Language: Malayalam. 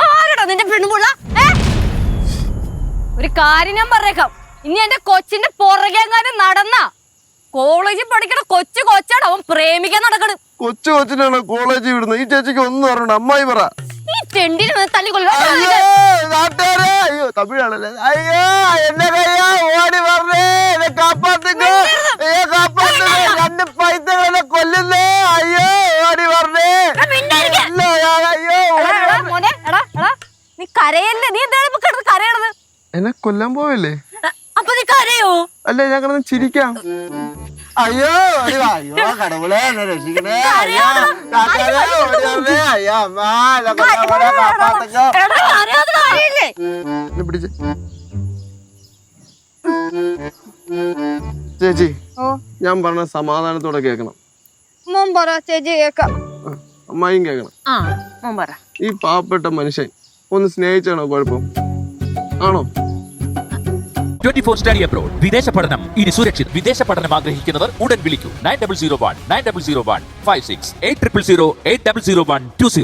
ആരടാ നിന്റെ പെണ്ണുപിള്ള? ഒരു കാര്യം ഞാൻ പറഞ്ഞേക്കാം, ഇനി എന്റെ കൊച്ചിന്റെ പുറകെങ്ങാനും നടന്ന കോളേജിൽ പഠിക്കണ കൊച്ചാണ്, അവൻ പ്രേമിക്കാൻ നടക്കണ്. കൊച്ചിനാണ് കോളേജിൽ വിടുന്നത്. ഈ ചേച്ചിക്ക് ഒന്നും അറിയണ്ട. അമ്മായി പറ. ഈ തെണ്ടിനെ തല്ലിക്കൊല്ലോ. അയ്യോ തമിഴാണല്ലേ. അയ്യോ എന്നെ കയ്യാ ഓടി പറഞ്ഞേ, എന്നെ കാപ്പാത്തുക, രണ്ട് പൈസകളെ കൊല്ലുന്നേ. അയ്യോ ഓടി പറഞ്ഞേ. നീ കരയല്ലേ? നീ എന്താണ് ഇപ്പൊ കിടന്ന് കരയണത്? എന്നെ കൊല്ലാൻ പോവല്ലേ? അപ്പൊ നീ കരയോ? അല്ല ഞാൻ കിടന്ന് ചിരിക്കാം. അയ്യോ അയ്യോ കടവുളെ എന്നെ രക്ഷിക്കണേ. പിടിച്ച് ചേച്ചി, ഞാൻ പറഞ്ഞ സമാധാനത്തോടെ കേക്കണം. ചേച്ചി കേക്കാം. അമ്മായിയും കേക്കണം. ഈ പാവപ്പെട്ട മനുഷ്യൻ ഒന്ന് സ്നേഹിച്ചാണോ കുഴപ്പം? ആണോ? 24 സ്റ്റഡി അബ്രോഡ് വിദേശ പഠനം ഇനി സുരക്ഷിത്. വിദേശ പഠനം ആഗ്രഹിക്കുന്നവർ ഉടൻ വിളിക്കൂ 9001 9001 56 8000 8001 20.